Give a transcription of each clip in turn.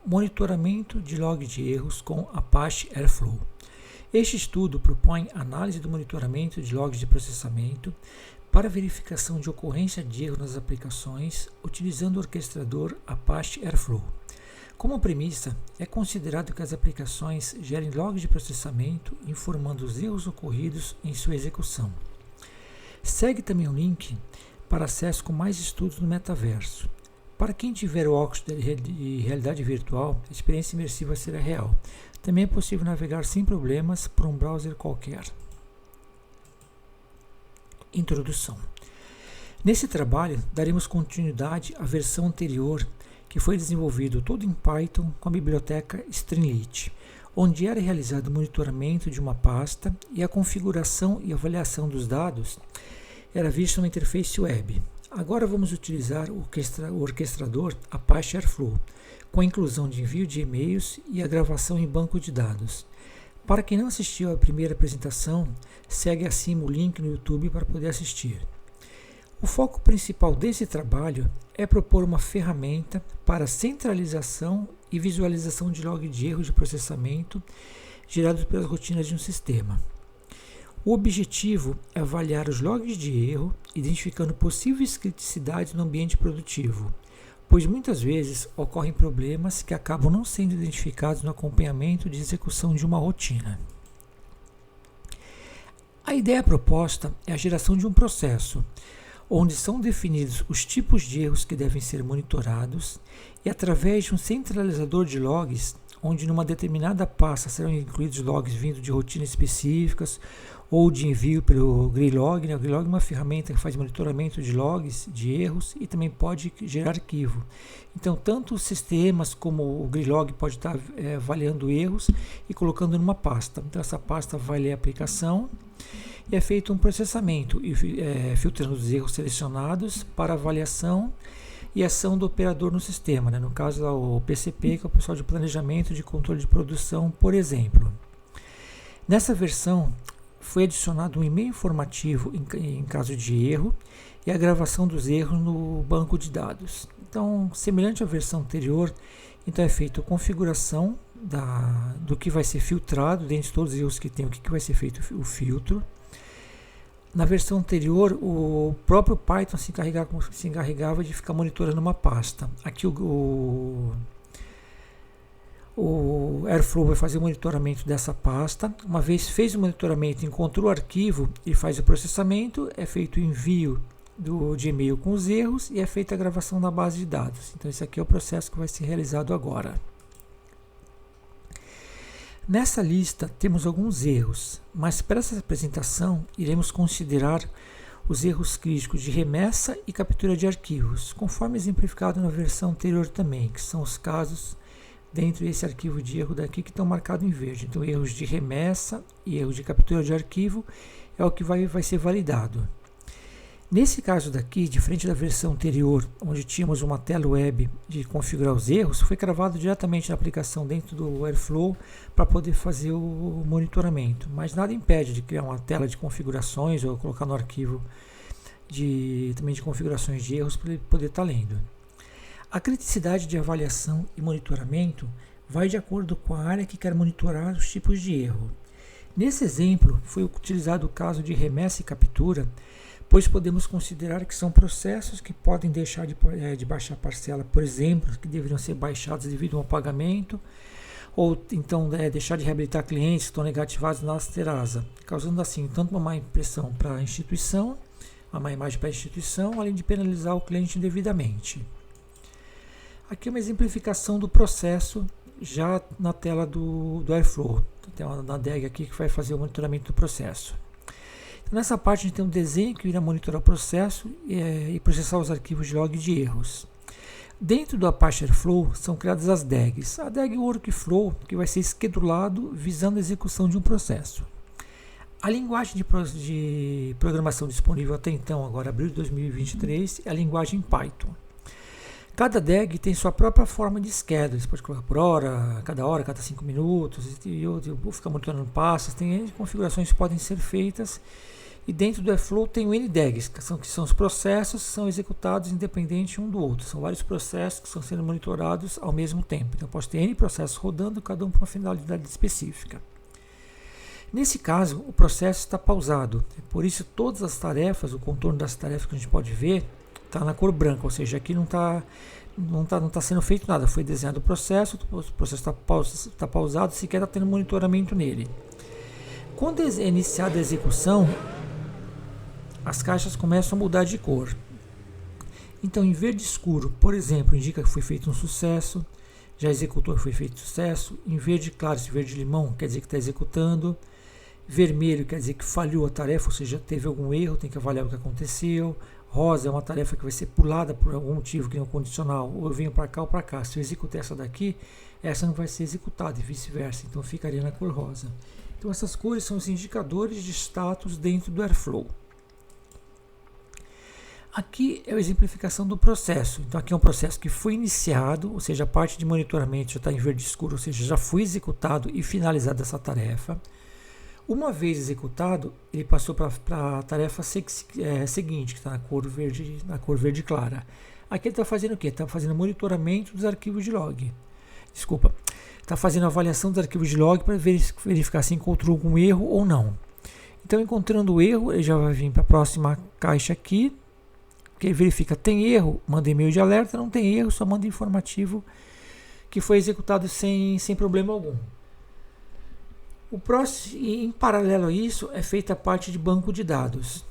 Monitoramento de log de erros com Apache Airflow. Este estudo propõe análise do monitoramento de logs de processamento para verificação de ocorrência de erro nas aplicações utilizando o orquestrador Apache Airflow. Como premissa, é considerado que as aplicações gerem logs de processamento informando os erros ocorridos em sua execução. Segue também o link para acesso com mais estudos no metaverso. Para quem tiver o óculos de realidade virtual, a experiência imersiva será real. Também é possível navegar sem problemas por um browser qualquer. Introdução. Nesse trabalho, daremos continuidade à versão anterior, que foi desenvolvido todo em Python com a biblioteca Streamlit, onde era realizado o monitoramento de uma pasta e a configuração e avaliação dos dados era vista na interface web. Agora vamos utilizar o orquestrador Apache Airflow, com a inclusão de envio de e-mails e a gravação em banco de dados. Para quem não assistiu à primeira apresentação, segue acima o link no YouTube para poder assistir. O foco principal desse trabalho é propor uma ferramenta para centralização e visualização de log de erros de processamento gerados pelas rotinas de um sistema. O objetivo é avaliar os logs de erro, identificando possíveis criticidades no ambiente produtivo, pois muitas vezes ocorrem problemas que acabam não sendo identificados no acompanhamento de execução de uma rotina. A ideia proposta é a geração de um processo, onde são definidos os tipos de erros que devem ser monitorados e através de um centralizador de logs, onde numa determinada pasta serão incluídos logs vindo de rotinas específicas ou de envio pelo Greylog. O Greylog é uma ferramenta que faz monitoramento de logs, de erros e também pode gerar arquivo. Então, tanto os sistemas como o Greylog pode estar avaliando erros e colocando numa pasta. Então, essa pasta vai ler a aplicação e é feito um processamento, filtrando os erros selecionados para avaliação e ação do operador no sistema, no caso o PCP, que é o pessoal de planejamento de controle de produção, por exemplo. Nessa versão foi adicionado um e-mail informativo em caso de erro e a gravação dos erros no banco de dados. Então, semelhante à versão anterior, então é feita a configuração do que vai ser filtrado, dentre de todos os erros que tem, o que vai ser feito o filtro. Na versão anterior, o próprio Python se encarregava de ficar monitorando uma pasta. Aqui o Airflow vai fazer o monitoramento dessa pasta. Uma vez fez o monitoramento, encontrou o arquivo e faz o processamento, é feito o envio de e-mail com os erros e é feita a gravação na base de dados. Então esse aqui é o processo que vai ser realizado agora. Nessa lista temos alguns erros, mas para essa apresentação iremos considerar os erros críticos de remessa e captura de arquivos, conforme exemplificado na versão anterior também, que são os casos dentro desse arquivo de erro daqui que estão marcados em verde. Então, erros de remessa e erros de captura de arquivo é o que vai ser validado. Nesse caso daqui, diferente da versão anterior, onde tínhamos uma tela web de configurar os erros, foi gravado diretamente na aplicação dentro do Airflow para poder fazer o monitoramento. Mas nada impede de criar uma tela de configurações ou colocar no arquivo também de configurações de erros para ele poder estar lendo. A criticidade de avaliação e monitoramento vai de acordo com a área que quer monitorar os tipos de erro. Nesse exemplo, foi utilizado o caso de remessa e captura, pois podemos considerar que são processos que podem deixar de baixar parcela, por exemplo, que deveriam ser baixados devido a um pagamento, ou então deixar de reabilitar clientes que estão negativados na Asterasa, causando assim tanto uma má impressão para a instituição, uma má imagem para a instituição, além de penalizar o cliente indevidamente. Aqui é uma exemplificação do processo já na tela do Airflow. Tem uma DAG aqui que vai fazer o monitoramento do processo. Nessa parte a gente tem um desenho que irá monitorar o processo e processar os arquivos de log de erros. Dentro do Apache Airflow são criadas as DAGs. A DAG Workflow, que vai ser schedulado visando a execução de um processo. A linguagem de programação disponível até então, agora abril de 2023, é a linguagem Python. Cada DAG tem sua própria forma de schedule. Você pode colocar por hora, cada 5 minutos, e eu vou ficar monitorando pastas. Tem configurações que podem ser feitas E dentro do Airflow tem o NDEGs, que são os processos que são executados independente um do outro. São vários processos que estão sendo monitorados ao mesmo tempo. Então eu posso ter N processos rodando, cada um para uma finalidade específica. Nesse caso, o processo está pausado. Por isso, todas as tarefas, o contorno das tarefas que a gente pode ver, está na cor branca, ou seja, aqui não está sendo feito nada. Foi desenhado o processo está pausado, sequer está tendo monitoramento nele. Quando é iniciada a execução, as caixas começam a mudar de cor. Então, em verde escuro, por exemplo, indica que foi feito um sucesso, já executou e foi feito sucesso. Em verde claro, esse verde limão, quer dizer que está executando. Vermelho quer dizer que falhou a tarefa, ou seja, teve algum erro, tem que avaliar o que aconteceu. Rosa é uma tarefa que vai ser pulada por algum motivo que não é condicional, ou eu venho para cá ou para cá. Se eu executar essa daqui, essa não vai ser executada e vice-versa, então ficaria na cor rosa. Então essas cores são os indicadores de status dentro do Airflow. Aqui é a exemplificação do processo. Então aqui é um processo que foi iniciado, ou seja, a parte de monitoramento já está em verde escuro, ou seja, já foi executado e finalizada essa tarefa. Uma vez executado, ele passou para a tarefa seguinte, que está na cor verde clara. Aqui ele está fazendo o quê? Está fazendo monitoramento dos arquivos de log. Desculpa. Está fazendo avaliação dos arquivos de log para verificar se encontrou algum erro ou não. Então, encontrando o erro, ele já vai vir para a próxima caixa aqui, que ele verifica, tem erro, manda e-mail de alerta, não tem erro, só manda informativo que foi executado sem problema algum. O próximo, em paralelo a isso, é feita a parte de banco de dados,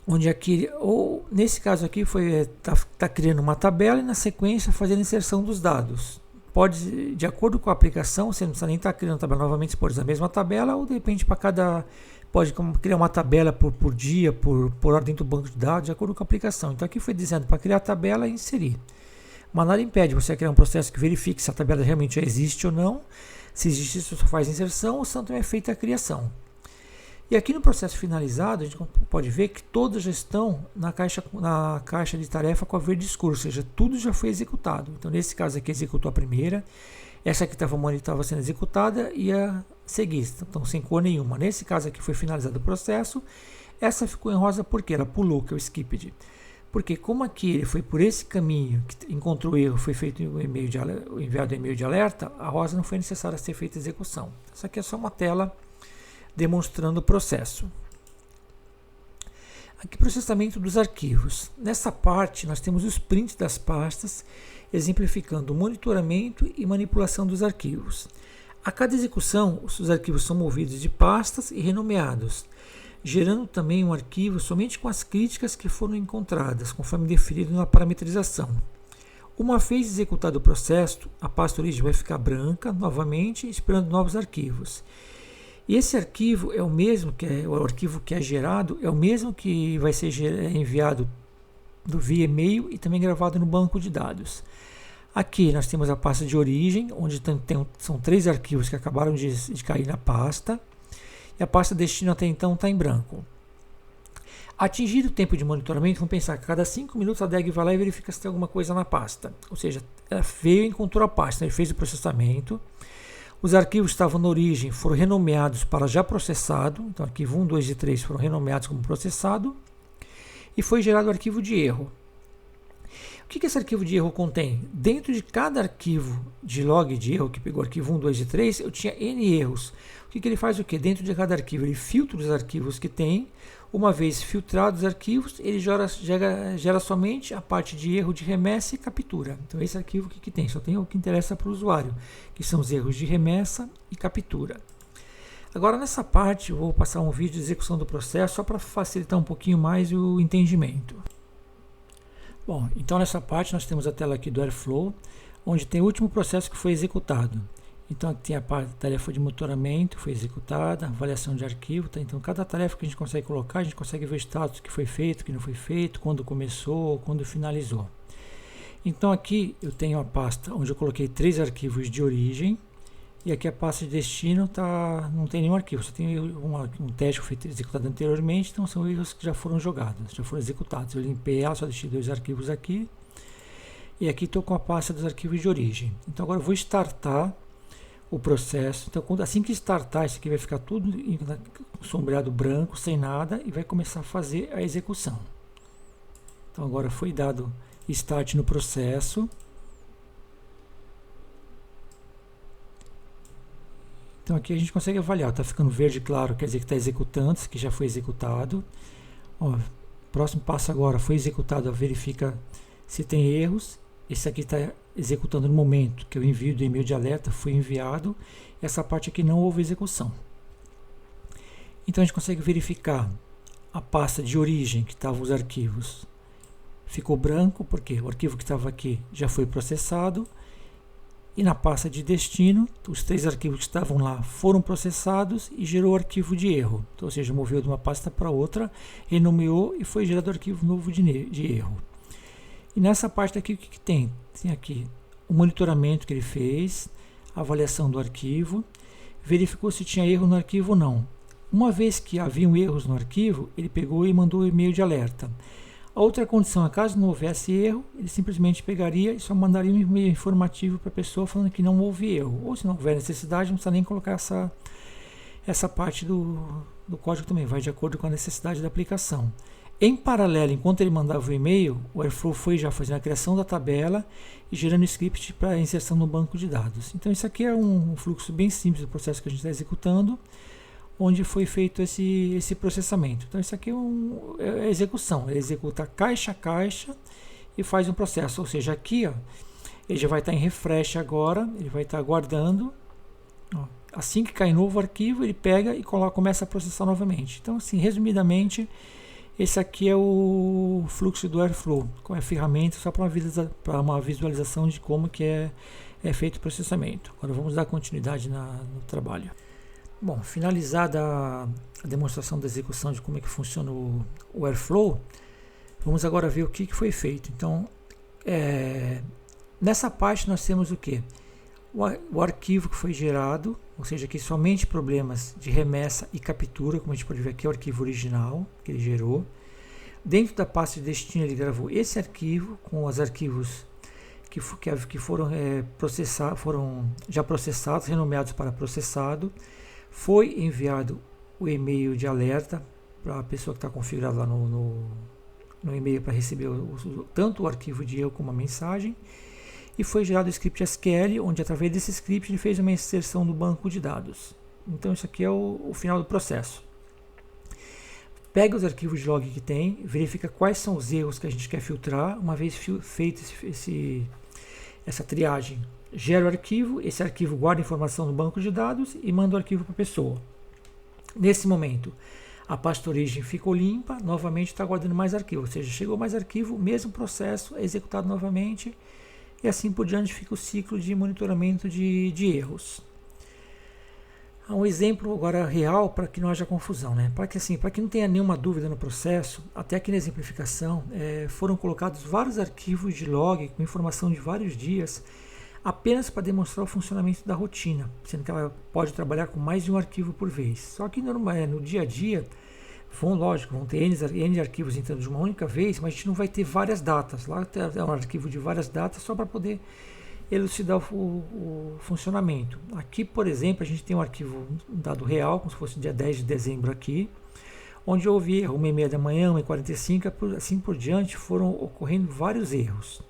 onde aqui, ou nesse caso aqui, está criando uma tabela e na sequência fazendo inserção dos dados. Pode, de acordo com a aplicação, você não precisa nem estar criando a tabela novamente, você pode usar a mesma tabela, ou de repente para cada, pode criar uma tabela por dia, por ordem do banco de dados, de acordo com a aplicação. Então aqui foi desenhado para criar a tabela e inserir. Mas nada impede você criar um processo que verifique se a tabela realmente já existe ou não. Se existe, você só faz inserção, ou se não é feita a criação. E aqui no processo finalizado, a gente pode ver que todas já estão na caixa de tarefa com a verde escuro, ou seja, tudo já foi executado. Então, nesse caso aqui, executou a primeira, essa aqui estava sendo executada e a seguir, então sem cor nenhuma. Nesse caso aqui foi finalizado o processo, essa ficou em rosa porque ela pulou, que é o skipped. Porque como aqui ele foi por esse caminho, que encontrou erro, foi feito o enviado e-mail de alerta, a rosa não foi necessária ser feita execução. Isso aqui é só uma tela demonstrando o processo. Aqui processamento dos arquivos. Nessa parte nós temos os prints das pastas, exemplificando o monitoramento e manipulação dos arquivos. A cada execução, os arquivos são movidos de pastas e renomeados, gerando também um arquivo somente com as críticas que foram encontradas, conforme definido na parametrização. Uma vez executado o processo, a pasta origem vai ficar branca novamente, esperando novos arquivos. E esse arquivo é o mesmo, o arquivo que é gerado, é o mesmo que vai ser enviado via e-mail e também gravado no banco de dados. Aqui nós temos a pasta de origem, onde são 3 arquivos que acabaram de cair na pasta. E a pasta destino até então está em branco. Atingido o tempo de monitoramento, vamos pensar que a cada 5 minutos a DEG vai lá e verifica se tem alguma coisa na pasta. Ou seja, ela veio e encontrou a pasta, ele fez o processamento. Os arquivos que estavam na origem foram renomeados para já processado. Então, arquivo 1, 2 e 3 foram renomeados como processado. E foi gerado o arquivo de erro. O que esse arquivo de erro contém? Dentro de cada arquivo de log de erro, que pegou o arquivo 1, 2 e 3, eu tinha N erros. O que ele faz o quê? Dentro de cada arquivo, ele filtra os arquivos que tem. Uma vez filtrados os arquivos, ele gera somente a parte de erro de remessa e captura. Então, esse arquivo que tem? Só tem o que interessa para o usuário, que são os erros de remessa e captura. Agora, nessa parte, eu vou passar um vídeo de execução do processo, só para facilitar um pouquinho mais o entendimento. Bom, então nessa parte nós temos a tela aqui do Airflow, onde tem o último processo que foi executado. Então aqui tem a tarefa de monitoramento, foi executada, avaliação de arquivo, tá? Então cada tarefa que a gente consegue colocar, a gente consegue ver o status que foi feito, que não foi feito, quando começou, quando finalizou. Então aqui eu tenho a pasta onde eu coloquei 3 arquivos de origem, e aqui a pasta de destino não tem nenhum arquivo, só tem um teste que foi executado anteriormente, então são erros que já foram jogados, já foram executados. Eu limpei ela, só deixei 2 arquivos aqui, e aqui estou com a pasta dos arquivos de origem. Então agora eu vou startar o processo. Então, assim que startar, isso aqui vai ficar tudo sombreado branco, sem nada, e vai começar a fazer a execução. Então, agora foi dado start no processo. Então, aqui a gente consegue avaliar. Está ficando verde claro, quer dizer que está executando, isso aqui já foi executado. Ó, próximo passo agora foi executado, verifica se tem erros. Esse aqui está executando no momento que o envio do e-mail de alerta foi enviado. Essa parte aqui não houve execução. Então a gente consegue verificar a pasta de origem que estavam os arquivos. Ficou branco porque o arquivo que estava aqui já foi processado. E na pasta de destino, os 3 arquivos que estavam lá foram processados e gerou arquivo de erro. Então, ou seja, moveu de uma pasta para outra, renomeou e foi gerado arquivo novo de erro. E nessa parte aqui, o que tem? Tem aqui o monitoramento que ele fez, a avaliação do arquivo, verificou se tinha erro no arquivo ou não. Uma vez que haviam erros no arquivo, ele pegou e mandou o e-mail de alerta. A outra condição, caso não houvesse erro, ele simplesmente pegaria e só mandaria um e-mail informativo para a pessoa falando que não houve erro. Ou se não houver necessidade, não precisa nem colocar essa parte do código também, vai de acordo com a necessidade da aplicação. Em paralelo, enquanto ele mandava o e-mail, o Airflow foi já fazendo a criação da tabela e gerando script para inserção no banco de dados. Então isso aqui é um fluxo bem simples do processo que a gente está executando, onde foi feito esse processamento. Então isso aqui é a execução, ele executa caixa a caixa e faz um processo, ou seja, aqui ó, ele já vai estar em refresh agora, ele vai estar aguardando, ó, assim que cai novo arquivo, ele pega e começa a processar novamente. Então assim, resumidamente, esse aqui é o fluxo do Airflow, com a ferramenta só para uma visualização de como que é feito o processamento. Agora vamos dar continuidade no trabalho. Bom, finalizada a demonstração da execução de como é que funciona o Airflow, vamos agora ver o que foi feito. Então, nessa parte nós temos o que? O arquivo que foi gerado, ou seja, aqui somente problemas de remessa e captura, como a gente pode ver aqui é o arquivo original que ele gerou. Dentro da pasta de destino ele gravou esse arquivo com os arquivos que foram já processados, renomeados para processado. Foi enviado o e-mail de alerta para a pessoa que está configurada lá no e-mail para receber tanto o arquivo de erro como a mensagem. E foi gerado o script SQL, onde através desse script ele fez uma inserção no banco de dados. Então isso aqui é o final do processo. Pega os arquivos de log que tem, verifica quais são os erros que a gente quer filtrar. Uma vez feito essa triagem, gera o arquivo, esse arquivo guarda informação no banco de dados e manda o arquivo para a pessoa. Nesse momento, a pasta origem ficou limpa, novamente está guardando mais arquivo, ou seja, chegou mais arquivo, o mesmo processo é executado novamente e assim por diante fica o ciclo de monitoramento de erros. Há um exemplo agora real para que não haja confusão, né? Para que não tenha nenhuma dúvida no processo, até aqui na exemplificação foram colocados vários arquivos de log com informação de vários dias, apenas para demonstrar o funcionamento da rotina, sendo que ela pode trabalhar com mais de um arquivo por vez. Só que no dia a dia, vão ter N arquivos entrando de uma única vez, mas a gente não vai ter várias datas. Lá é um arquivo de várias datas só para poder elucidar o funcionamento. Aqui, por exemplo, a gente tem um arquivo, um dado real, como se fosse dia 10 de dezembro aqui, onde houve erro 1h30 da manhã, 1h45, assim por diante, foram ocorrendo vários erros.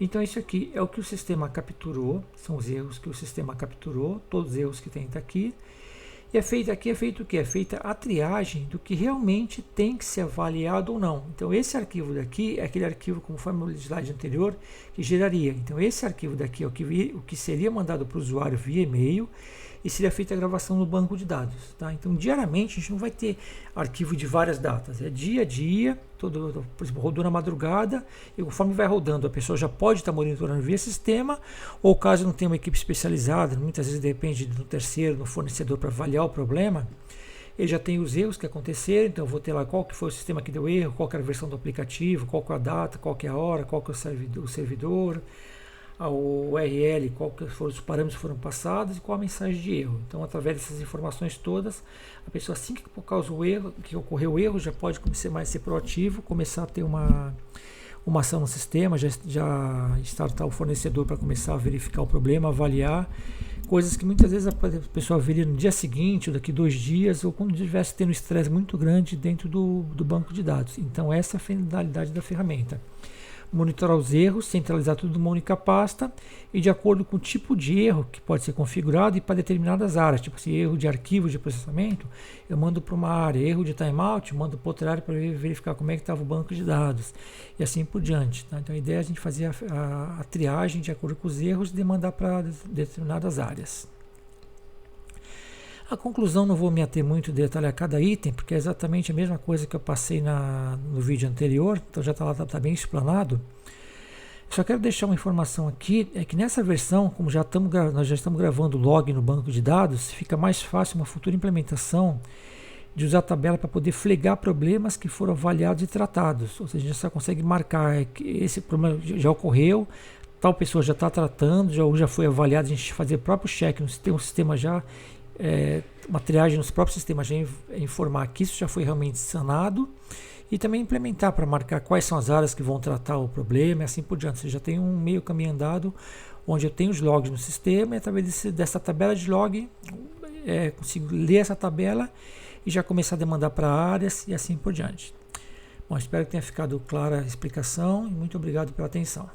Então isso aqui é o que o sistema capturou, são os erros que o sistema capturou, todos os erros que tem está aqui. E é feito o que? É feita a triagem do que realmente tem que ser avaliado ou não. Então esse arquivo daqui é aquele arquivo, como foi no slide anterior, que geraria. Então esse arquivo daqui é o que seria mandado para o usuário via e-mail e seria feita a gravação no banco de dados. Tá? Então diariamente a gente não vai ter arquivo de várias datas, é dia a dia, por exemplo, rodou na madrugada e conforme vai rodando a pessoa já pode estar monitorando via sistema, ou caso não tenha uma equipe especializada, muitas vezes depende do terceiro, do fornecedor para avaliar o problema, ele já tem os erros que aconteceram, então eu vou ter lá qual que foi o sistema que deu erro, qual que era a versão do aplicativo, qual que é a data, qual que é a hora, qual que é o servidor, o URL, qual que foram os parâmetros que foram passados e qual a mensagem de erro. Então, através dessas informações todas, a pessoa, assim que por causa do erro, que ocorreu o erro, já pode ser proativo, começar a ter uma ação no sistema, já startar o fornecedor para começar a verificar o problema, avaliar, coisas que muitas vezes a pessoa veria no dia seguinte, ou daqui 2 dias, ou quando estivesse tendo um estresse muito grande dentro do banco de dados. Então essa é a finalidade da ferramenta. Monitorar os erros, centralizar tudo numa única pasta e de acordo com o tipo de erro que pode ser configurado e para determinadas áreas, tipo assim, erro de arquivo de processamento, eu mando para uma área, erro de timeout, eu mando para outra área para verificar como é que estava o banco de dados e assim por diante. Tá? Então a ideia é a gente fazer a triagem de acordo com os erros e demandar para determinadas áreas. A conclusão, não vou me ater muito em detalhar cada item, porque é exatamente a mesma coisa que eu passei no vídeo anterior, então já está bem explanado. Só quero deixar uma informação aqui, é que nessa versão, como nós já estamos gravando o log no banco de dados, fica mais fácil uma futura implementação de usar a tabela para poder flagar problemas que foram avaliados e tratados. Ou seja, a gente só consegue marcar que esse problema já ocorreu, tal pessoa já está tratando, já foi avaliado, a gente fazer o próprio check no sistema já, uma triagem nos próprios sistemas, já informar que isso já foi realmente sanado e também implementar para marcar quais são as áreas que vão tratar o problema e assim por diante. Você já tem um meio caminho andado onde eu tenho os logs no sistema e através dessa tabela de log consigo ler essa tabela e já começar a demandar para áreas e assim por diante. Bom, espero que tenha ficado clara a explicação e muito obrigado pela atenção.